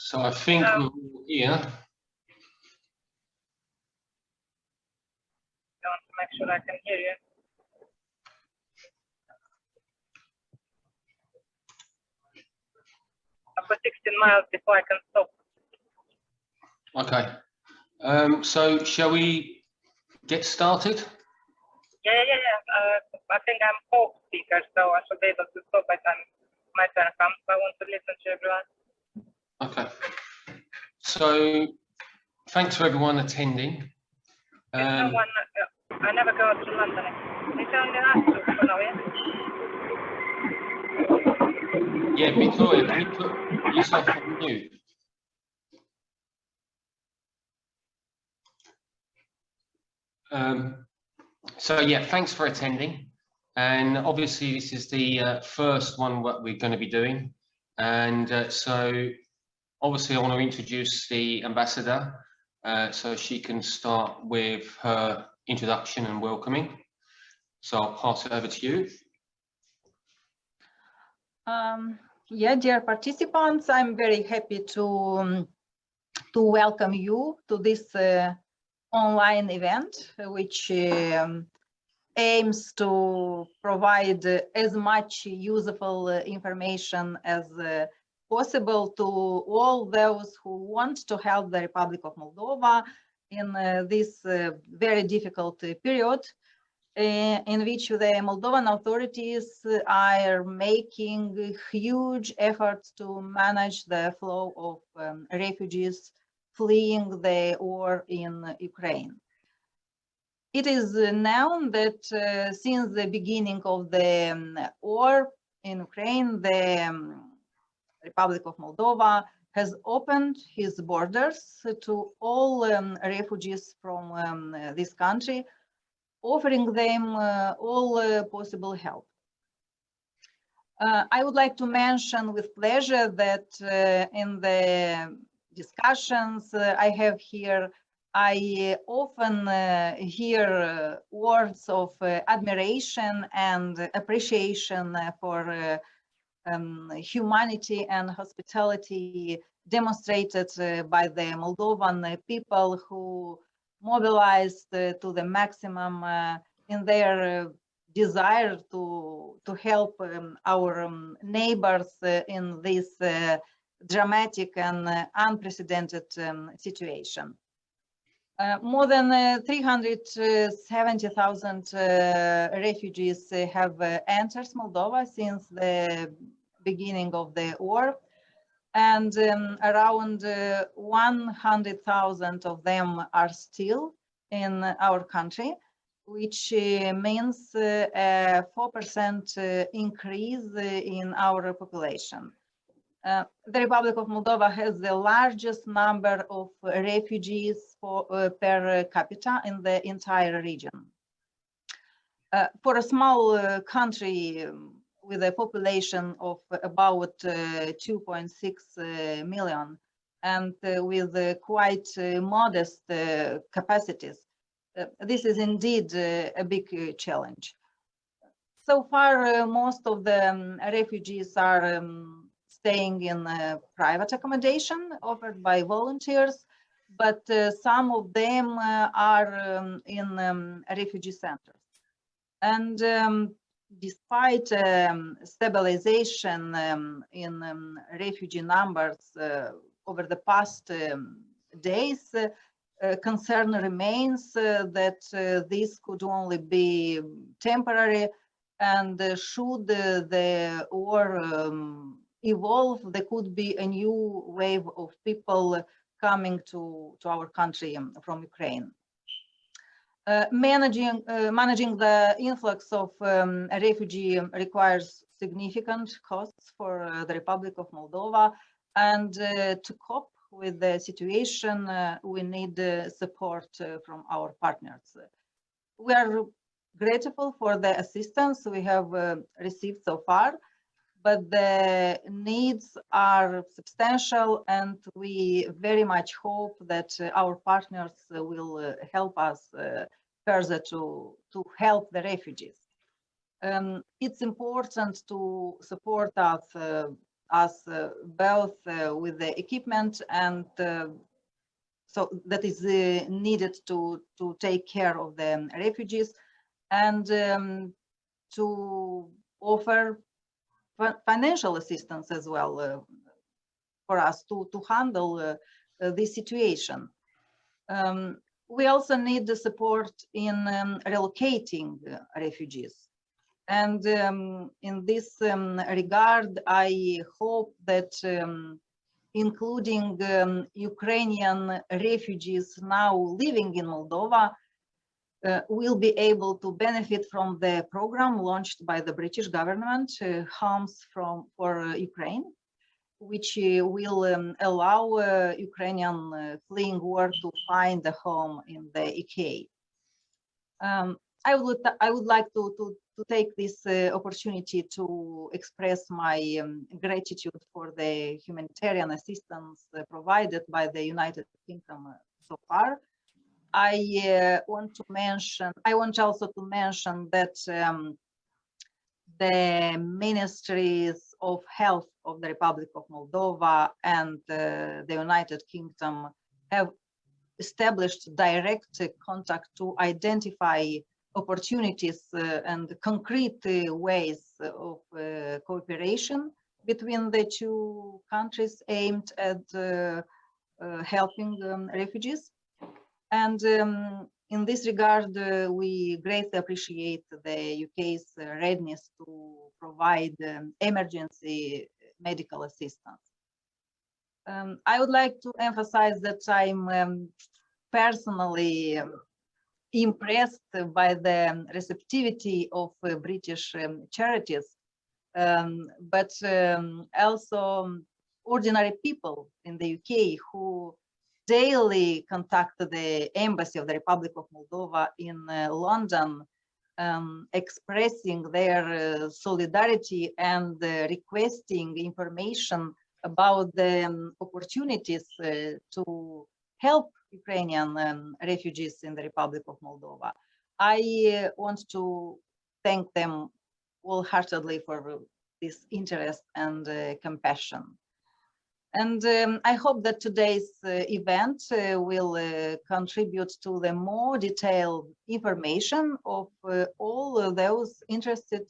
So I think we're all here. I want to make sure I can hear you. I've got 16 miles before I can stop. Okay. So shall we get started? Yeah. I think I'm hope speaker, so I should be able to stop by time my turn comes. So I want to listen to everyone. Okay. So thanks for everyone attending. There's no one. I never go to London. It's only us two for now, yeah? Yeah, Victoria, can you put yourself on mute? So yeah, thanks for attending. And obviously this is the first one what we're going to be doing. And so obviously I want to introduce the ambassador so she can start with her introduction and welcoming. So I'll pass it over to you. Yeah, dear participants, I'm very happy to welcome you to this online event, which aims to provide as much useful information as possible to all those who want to help the Republic of Moldova in this very difficult period in which the Moldovan authorities are making huge efforts to manage the flow of refugees fleeing the war in Ukraine. It is known that since the beginning of the war in Ukraine, the Republic of Moldova has opened his borders to all refugees from this country, offering them all possible help. I would like to mention with pleasure that in the discussions I have here, I often hear words of admiration and appreciation for humanity and hospitality demonstrated by the Moldovan people who mobilized to the maximum in their desire to help our neighbors in this dramatic and unprecedented situation. More than 370,000 refugees have entered Moldova since the beginning of the war, and around 100,000 of them are still in our country, which means a 4% increase in our population. The Republic of Moldova has the largest number of refugees per capita in the entire region. For a small country with a population of about 2.6 million and with quite modest capacities, this is indeed a big challenge. So far, most of the refugees are staying in private accommodation offered by volunteers, but some of them are in refugee centers. And despite stabilization in refugee numbers over the past days, concern remains that this could only be temporary, and should the war evolve, there could be a new wave of people coming to our country from Ukraine. Managing the influx of refugee requires significant costs for the Republic of Moldova, and to cope with the situation, we need support from our partners. We are grateful for the assistance we have received so far, but the needs are substantial, and we very much hope that our partners will help us further to help the refugees. It's important to support us us both with the equipment and so that is needed to take care of the refugees, and to offer financial assistance as well for us to handle this situation. We also need the support in relocating refugees. And in this regard, I hope that including Ukrainian refugees now living in Moldova will be able to benefit from the program launched by the British government, Homes for Ukraine, which will allow Ukrainian fleeing war to find a home in the UK. I would like to take this opportunity to express my gratitude for the humanitarian assistance provided by the United Kingdom so far. I want also to mention that the ministries of health of the Republic of Moldova and the United Kingdom have established direct contact to identify opportunities and concrete ways of cooperation between the two countries aimed at helping refugees. And in this regard, we greatly appreciate the UK's readiness to provide emergency medical assistance. I would like to emphasize that I'm personally impressed by the receptivity of British charities, but also ordinary people in the UK who daily contact the Embassy of the Republic of Moldova in London, expressing their solidarity and requesting information about the opportunities to help Ukrainian refugees in the Republic of Moldova. I want to thank them wholeheartedly for this interest and compassion. And I hope that today's event will contribute to the more detailed information of all those interested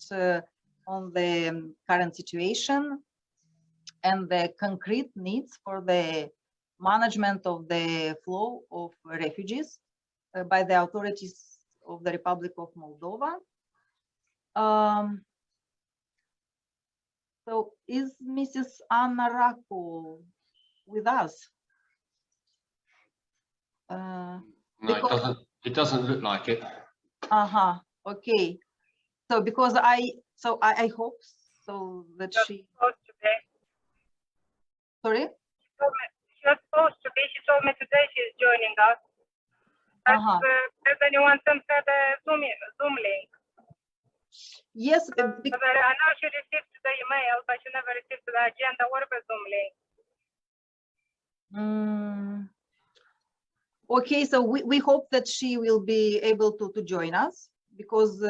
on the current situation and the concrete needs for the management of the flow of refugees by the authorities of the Republic of Moldova. So is Mrs. Anna Raku with us? No, it doesn't look like it. Okay. So because I hope so that she. Sorry. She was supposed to be. She told me today she's joining us. Has anyone sent her the Zoom link? Yes. I know she received the email, but she never received the agenda or the Zoom link. Okay, so we hope that she will be able to join us, because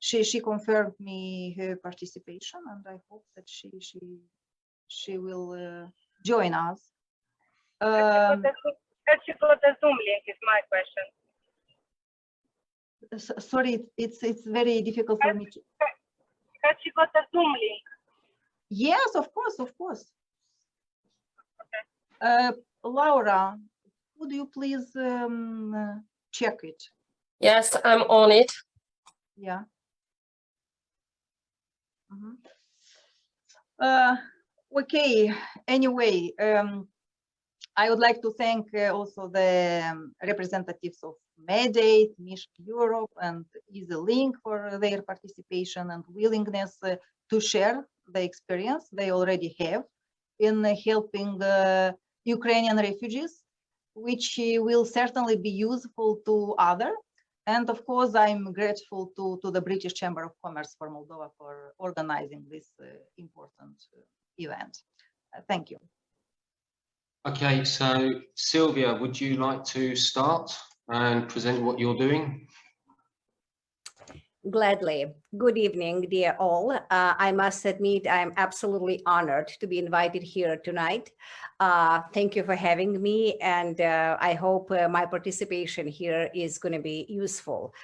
she confirmed me her participation, and I hope that she will join us. Has she got the Zoom link is my question. Sorry, it's very difficult for me to. Has she got the Zoom link? Yes, of course. Okay. Laura, would you please check it? Yes, I'm on it. Yeah. Okay. Anyway, I would like to thank also the representatives of Medate, Mishk Europe, and EasyLink for their participation and willingness to share the experience they already have in helping Ukrainian refugees, which will certainly be useful to others. And of course, I'm grateful to the British Chamber of Commerce for Moldova for organizing this important event. Thank you. Okay, so Sylvia, would you like to start and present what you're doing? Gladly. Good evening, dear all. I must admit I'm absolutely honored to be invited here tonight. Thank you for having me, and I hope my participation here is going to be useful.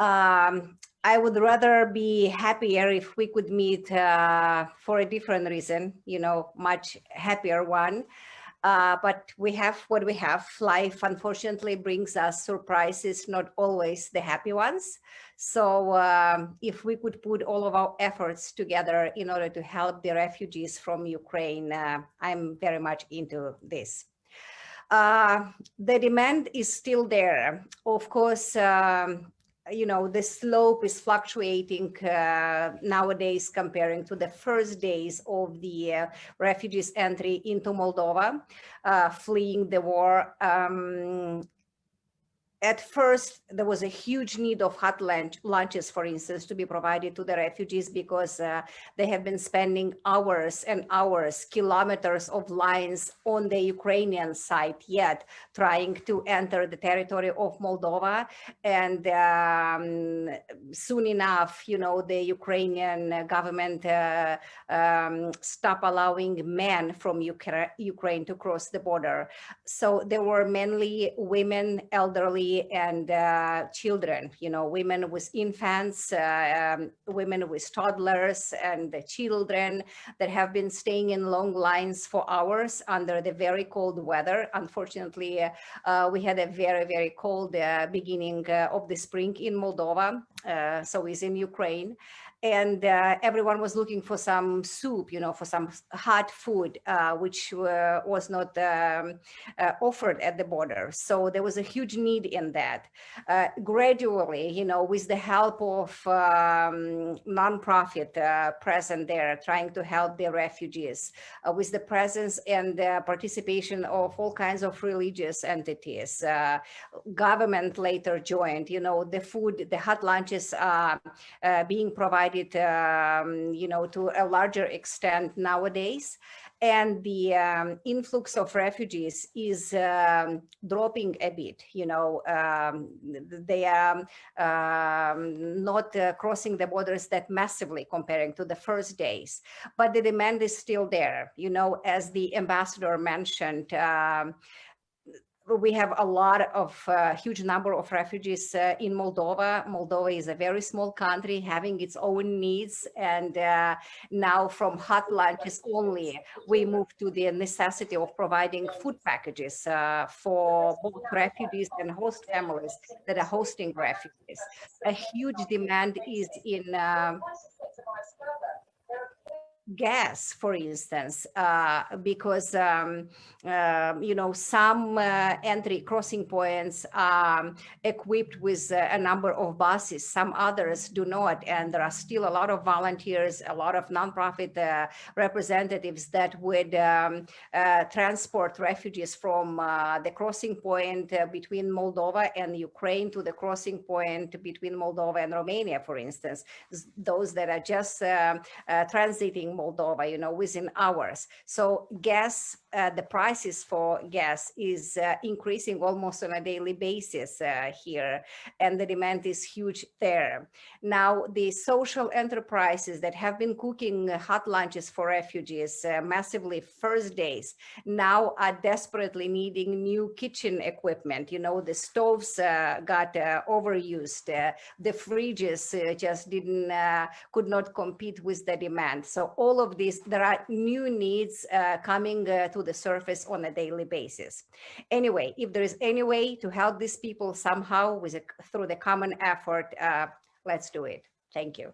I would rather be happier if we could meet for a different reason, much happier one. But we have what we have. Life, unfortunately, brings us surprises, not always the happy ones. So if we could put all of our efforts together in order to help the refugees from Ukraine, I'm very much into this. The demand is still there. Of course, the slope is fluctuating nowadays comparing to the first days of the refugees' entry into Moldova, fleeing the war. At first, there was a huge need of hot lunches, for instance, to be provided to the refugees because they have been spending hours and hours, kilometers of lines on the Ukrainian side yet, trying to enter the territory of Moldova. And soon enough, the Ukrainian government stopped allowing men from Ukraine to cross the border. So there were mainly women, elderly, and children, women with infants, women with toddlers, and the children that have been staying in long lines for hours under the very cold weather. Unfortunately, we had a very, very cold beginning of the spring in Moldova, so it's in Ukraine. And everyone was looking for some soup, for some hot food, which was not offered at the border. So there was a huge need in that. Gradually, with the help of nonprofit present there, trying to help the refugees, with the presence and participation of all kinds of religious entities, government later joined, the food, the hot lunches being provided to a larger extent nowadays. And the influx of refugees is dropping a bit. They are not crossing the borders that massively comparing to the first days, but the demand is still there. As the ambassador mentioned, we have a lot of huge number of refugees in Moldova. Moldova is a very small country having its own needs. And now from hot lunches only, we move to the necessity of providing food packages for both refugees and host families that are hosting refugees. A huge demand is in gas, for instance, because some entry crossing points are equipped with a number of buses, some others do not, and there are still a lot of volunteers, a lot of nonprofit representatives that would transport refugees from the crossing point between Moldova and Ukraine to the crossing point between Moldova and Romania, for instance, those that are just transiting Moldova, within hours. So gas, the prices for gas is increasing almost on a daily basis here, and the demand is huge there. Now, the social enterprises that have been cooking hot lunches for refugees massively first days now are desperately needing new kitchen equipment. The stoves got overused, the fridges just could not compete with the demand. So all of this, there are new needs coming to the surface on a daily basis. Anyway, if there is any way to help these people somehow through the common effort, let's do it. Thank you.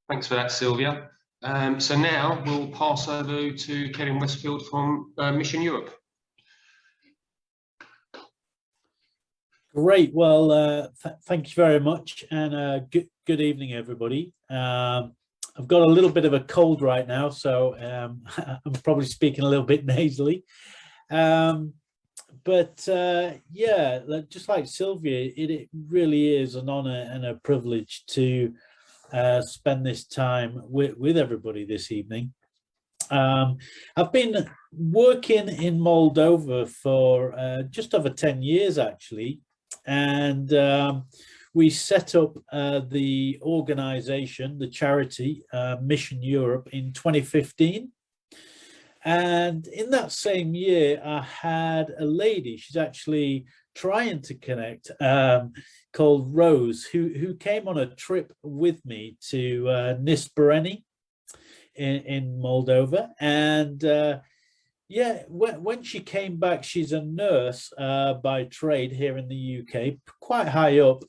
Thanks for that, Sylvia. So now we'll pass over to Kevin Westfield from Mission Europe. Great. Well, thank you very much, and good evening, everybody. I've got a little bit of a cold right now, so I'm probably speaking a little bit nasally. But yeah, just like Sylvia, it really is an honor and a privilege to spend this time with everybody this evening. I've been working in Moldova for just over 10 years, actually. And we set up the organization, the charity Mission Europe in 2015. And in that same year, I had a lady, she's actually trying to connect, called Rose, who came on a trip with me to Nispereni in Moldova. And yeah, when she came back, she's a nurse by trade here in the UK, quite high up.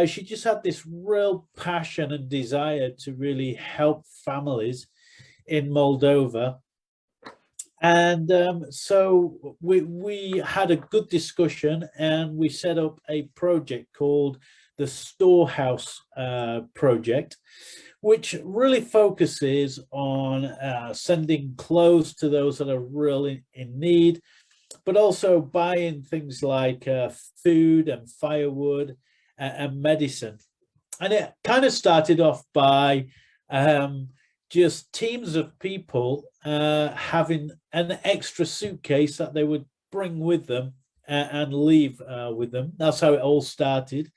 She just had this real passion and desire to really help families in Moldova. And so we had a good discussion, and we set up a project called the Storehouse Project, which really focuses on sending clothes to those that are really in need, but also buying things like food and firewood and medicine. And it kind of started off by just teams of people having an extra suitcase that they would bring with them and leave with them. That's how it all started.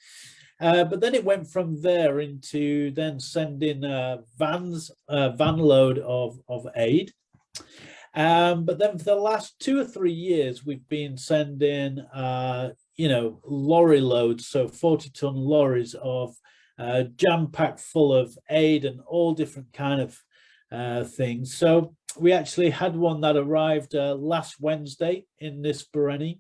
But then it went from there into then sending van load of aid. But then for the last 2 or 3 years, we've been sending, lorry loads, so 40-ton lorries of jam-packed full of aid and all different kind of things. So we actually had one that arrived last Wednesday in Nispereni.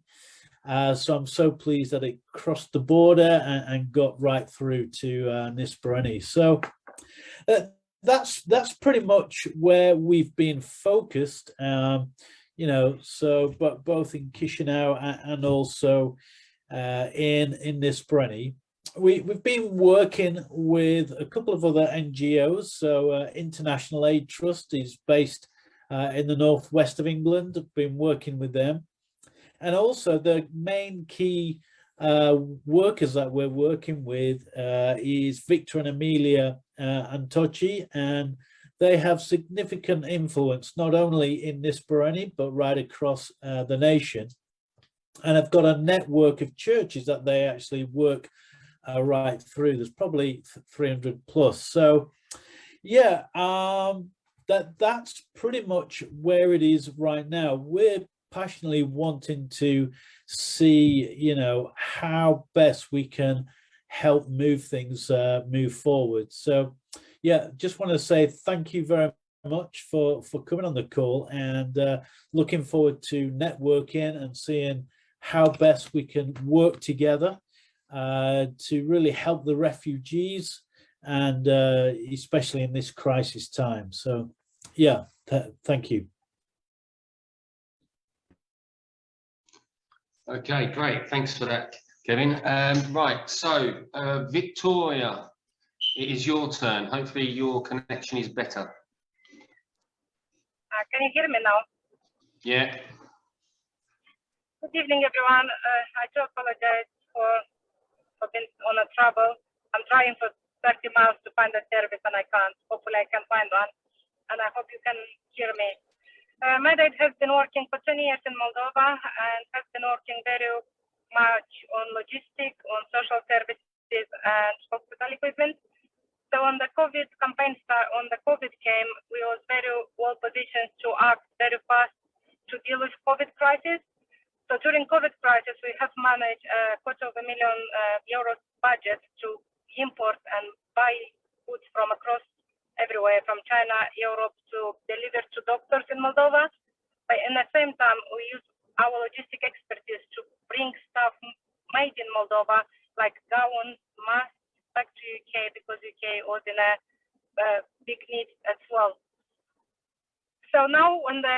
So I'm so pleased that it crossed the border and got right through to Nispereni. So that's pretty much where we've been focused, so but both in Chisinau and also in Nispereni. We've been working with a couple of other NGOs. So International Aid Trust is based in the northwest of England. I've been working with them. And also the main key workers that we're working with is Victor and Emilia Antocci, and they have significant influence not only in Nispereni but right across the nation. And I've got a network of churches that they actually work right through. There's probably 300 plus. So yeah, that's pretty much where it is right now. We're passionately wanting to see, how best we can help move things move forward. So yeah, just want to say thank you very much for coming on the call, and looking forward to networking and seeing how best we can work together to really help the refugees, and especially in this crisis time. So yeah, thank you. Okay, great. Thanks for that, Kevin. Right, so Victoria, it is your turn. Hopefully your connection is better. Can you hear me now? Yeah. Good evening, everyone. I do apologize for being on a trouble. I'm trying for 30 miles to find a service and I can't. Hopefully I can find one, and I hope you can hear me. My dad has been working for 10 years in Moldova and has been working very much on logistics, on social services and hospital equipment. So when the COVID campaign when the COVID came, we was very well positioned to act very fast to deal with COVID crisis. So during COVID crisis, we have managed a €250,000 budget to import and buy goods from across everywhere, from China, Europe, to deliver to doctors in Moldova. But in the same time, we use our logistic expertise to bring stuff made in Moldova, like gowns, masks, back to UK, because UK was in a big need as well. So now when the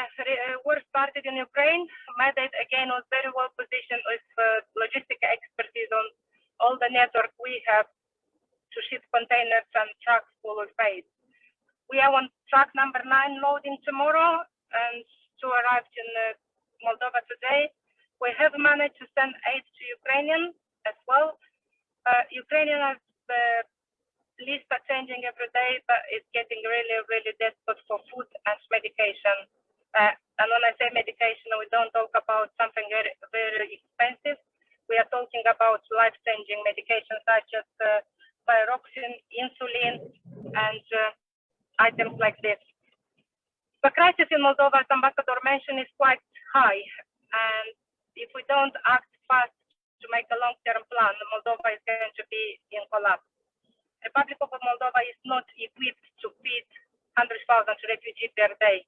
war started in Ukraine, my dad again was very well positioned with logistic expertise on all the network we have to ship containers and trucks full of aid. We are on truck number 9 loading tomorrow and to arrive in Moldova today. We have managed to send aid to Ukrainian as well. Ukrainian has lists are changing every day, but it's getting really, really desperate for food and medication. And when I say medication, we don't talk about something very, very expensive. We are talking about life-changing medications such as pyroxine, insulin, and items like this. The crisis in Moldova, as Ambassador mentioned, is quite high. And if we don't act fast to make a long-term plan, Moldova is going to be in collapse. The Republic of Moldova is not equipped to feed 100,000 refugees per day.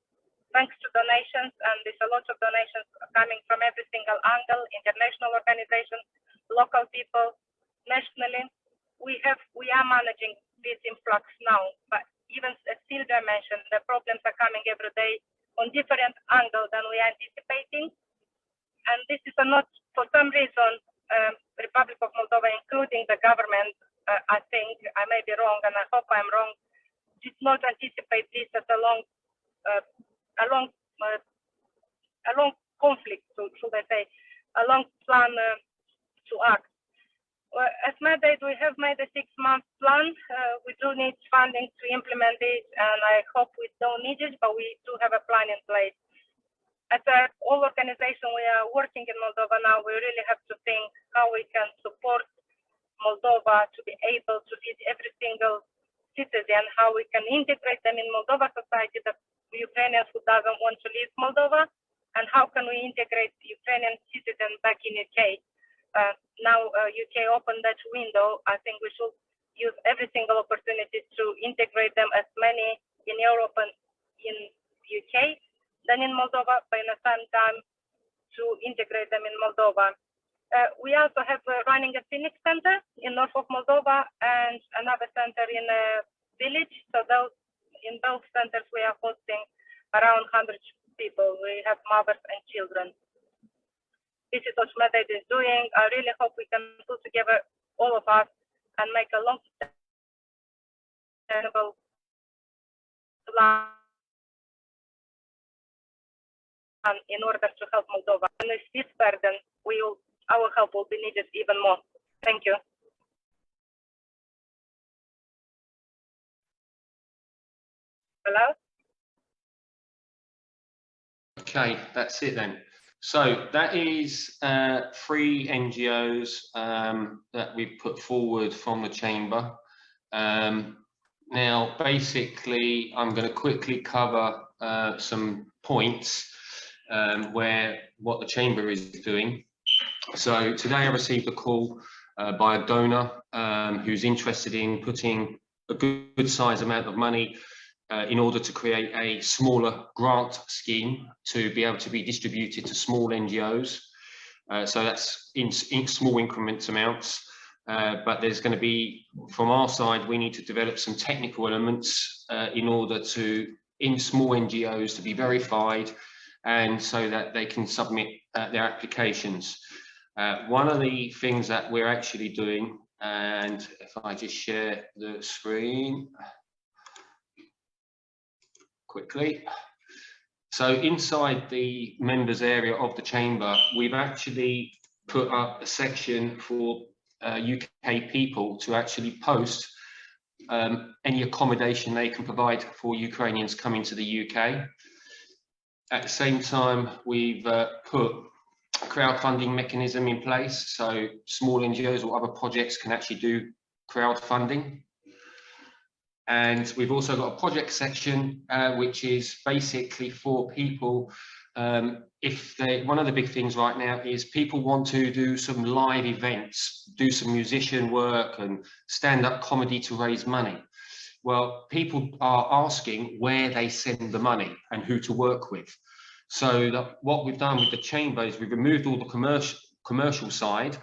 Thanks to donations, and there's a lot of donations coming from every single angle, international organizations, local people, nationally, we are managing this influx now. But even as Silvia mentioned, the problems are coming every day on different angles than we are anticipating. And this is not, for some reason, Republic of Moldova, including the government, I think, I may be wrong, and I hope I'm wrong, did not anticipate this as a long conflict, so should I say, a long plan to act. As mandate, we have made a 6-month plan. We do need funding to implement it, and I hope we don't need it, but we do have a plan in place. As a whole organization, we are working in Moldova now. We really have to think how we can support Moldova to be able to feed every single citizen, how we can integrate them in Moldova society, the Ukrainians who doesn't want to leave Moldova, and how can we integrate Ukrainian citizens back in UK. Now UK opened that window. I think we should use every single opportunity to integrate them, as many in Europe and in UK than in Moldova, but in the same time to integrate them in Moldova. We also have running a Phoenix Center in north of Moldova and another center in a village. So in both centers, we are hosting around 100 people. We have mothers and children. This is what Medate is doing. I really hope we can put together all of us and make a long sustainable plan in order to help Moldova. And with this burden, our help will be needed even more. Thank you. Hello? Okay, that's it then. So that is 3 NGOs that we've put forward from the chamber. Now, basically, I'm going to quickly cover some points what the chamber is doing. So today I received a call by a donor who's interested in putting a good size amount of money in order to create a smaller grant scheme to be able to be distributed to small NGOs. So that's in small increments amounts. But there's going to be, from our side, we need to develop some technical elements in order in small NGOs to be verified, and so that they can submit their applications. One of the things that we're actually doing, and if I just share the screen quickly. So inside the members area of the chamber, we've actually put up a section for UK people to actually post any accommodation they can provide for Ukrainians coming to the UK. At the same time, we've put a crowdfunding mechanism in place, so small NGOs or other projects can actually do crowdfunding. And we've also got a project section, which is basically for people. One of the big things right now is people want to do some live events, do some musician work and stand-up comedy to raise money. Well, people are asking where they send the money and who to work with. So what we've done with the chamber is we've removed all the commercial side,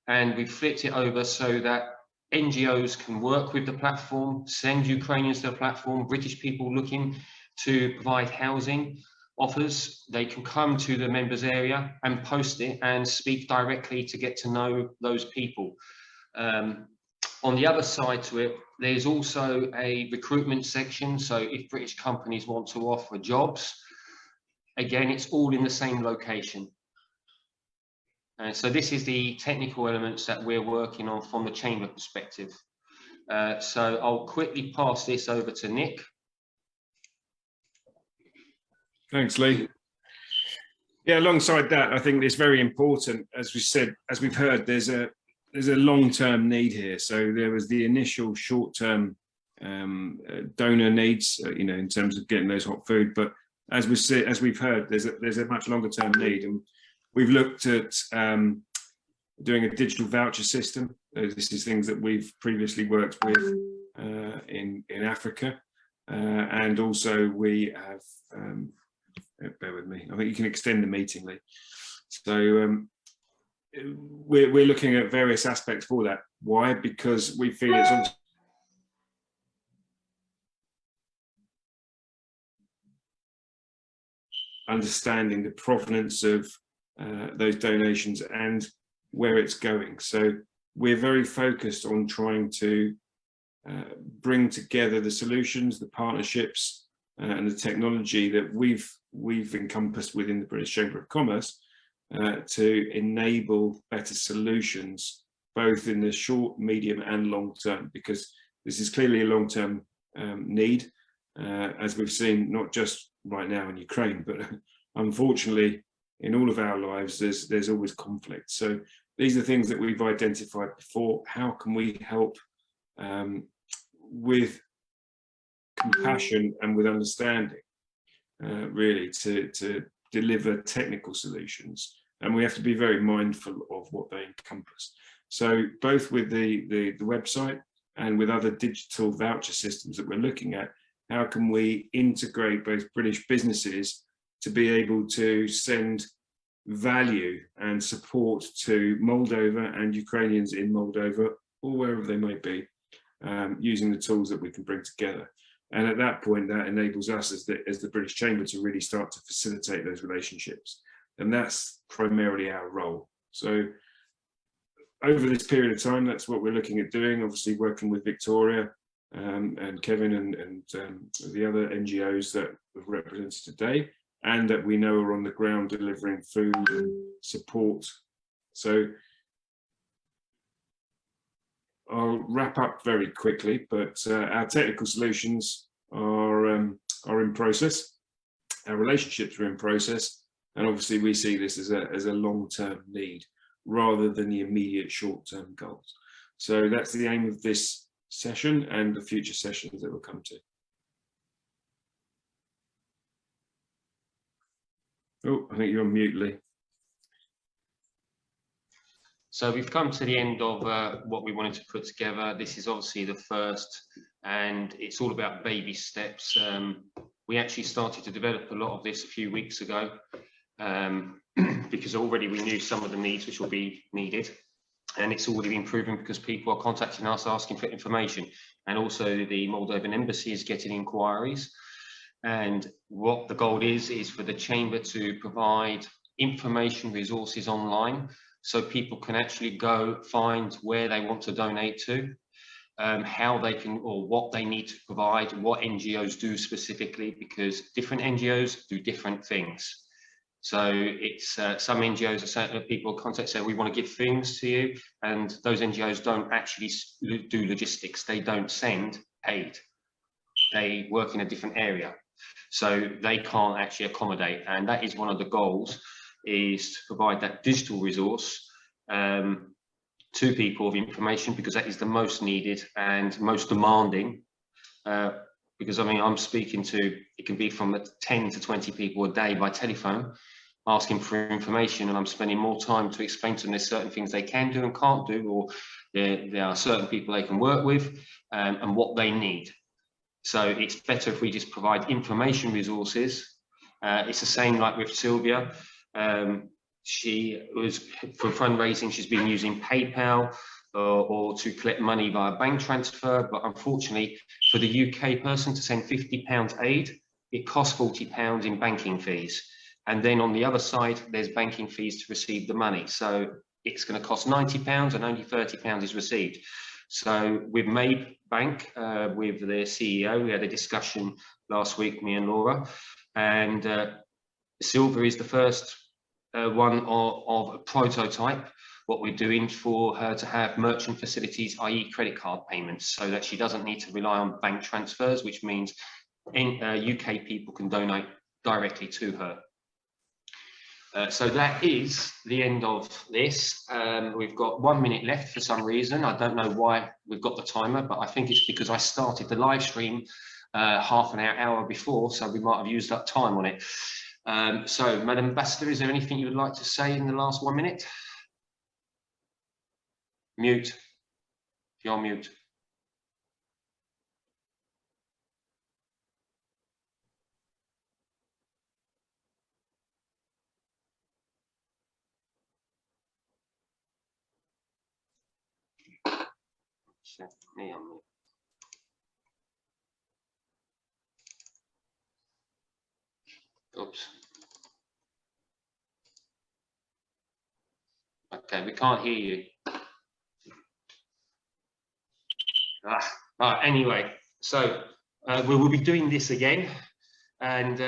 and we've flipped it over so that NGOs can work with the platform, send Ukrainians to the platform, British people looking to provide housing offers, they can come to the members area and post it and speak directly to get to know those people. On the other side to it, there's also a recruitment section. So if British companies want to offer jobs, again, it's all in the same location. So this is the technical elements that we're working on from the chamber perspective. So I'll quickly pass this over to Nick. Thanks, Lee. Yeah, alongside that, I think it's very important, as we said, as we've heard, there's a long-term need here. So there was the initial short-term donor needs, in terms of getting those hot food. But as we've heard, there's a much longer-term need, and we've looked at doing a digital voucher system. This is things that we've previously worked with in Africa, and also we have. Bear with me. I think you can extend the meeting, Lee. So we're looking at various aspects for that. Why? Because we feel it's understanding the provenance of those donations and where it's going. So we're very focused on trying to bring together the solutions, the partnerships, and the technology that we've encompassed within the British Chamber of Commerce to enable better solutions, both in the short, medium, and long term, because this is clearly a long-term need, as we've seen, not just right now in Ukraine, but unfortunately in all of our lives, there's always conflict. So these are things that we've identified before. How can we help with compassion and with understanding, really, to deliver technical solutions? And we have to be very mindful of what they encompass. So both with the website and with other digital voucher systems that we're looking at, how can we integrate both British businesses to be able to send value and support to Moldova and Ukrainians in Moldova, or wherever they may be, using the tools that we can bring together. And at that point, that enables us as the British Chamber to really start to facilitate those relationships. And that's primarily our role. So over this period of time, that's what we're looking at doing, obviously working with Victoria and Kevin and the other NGOs that we've represented today, and that we know are on the ground delivering food and support. So I'll wrap up very quickly, but our technical solutions are in process. Our relationships are in process, and obviously we see this as a long-term need rather than the immediate short-term goals. So that's the aim of this session and the future sessions that we'll come to. Oh, I think you're on mute, Lee. So we've come to the end of what we wanted to put together. This is obviously the first, and it's all about baby steps. We actually started to develop a lot of this a few weeks ago because already we knew some of the needs which will be needed, and it's already been proven because people are contacting us asking for information, and also the Moldovan embassy is getting inquiries. And what the goal is for the Chamber to provide information resources online, so people can actually go find where they want to donate to, how they can, or what they need to provide, what NGOs do specifically, because different NGOs do different things. So it's some NGOs are certain people contact say, we want to give things to you, and those NGOs don't actually do logistics. They don't send aid. They work in a different area. So they can't actually accommodate, and that is one of the goals, is to provide that digital resource to people of information, because that is the most needed and most demanding. Because I mean, I'm speaking to, it can be from 10 to 20 people a day by telephone asking for information, and I'm spending more time to explain to them there's certain things they can do and can't do, or there are certain people they can work with, and what they need. So it's better if we just provide information resources. It's the same like with Sylvia. She was, for fundraising, she's been using PayPal or to collect money via bank transfer. But unfortunately, for the UK person to send £50 aid, it costs £40 in banking fees. And then on the other side, there's banking fees to receive the money. So it's going to cost £90 and only £30 is received. So with Mabe Bank, with the CEO, we had a discussion last week, me and Laura, and Silver is the first one of a prototype what we're doing for her to have merchant facilities, i.e. credit card payments, so that she doesn't need to rely on bank transfers, which means UK people can donate directly to her. So that is the end of this. We've got 1 minute left for some reason. I don't know why we've got the timer, but I think it's because I started the live stream half an hour before, so we might have used up time on it. So, Madam Ambassador, is there anything you would like to say in the last 1 minute? Mute. You're mute. Me on mute. Oops. Okay, we can't hear you. Anyway, so we will be doing this again, and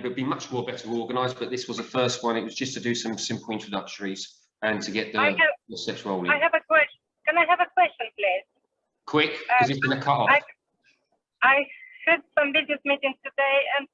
we'll be much more better organised. But this was the first one. It was just to do some simple introductories and to get the steps rolling. I have a question. Can I have a question, please? Quick, because it's going to cut off. I had some business meetings today, and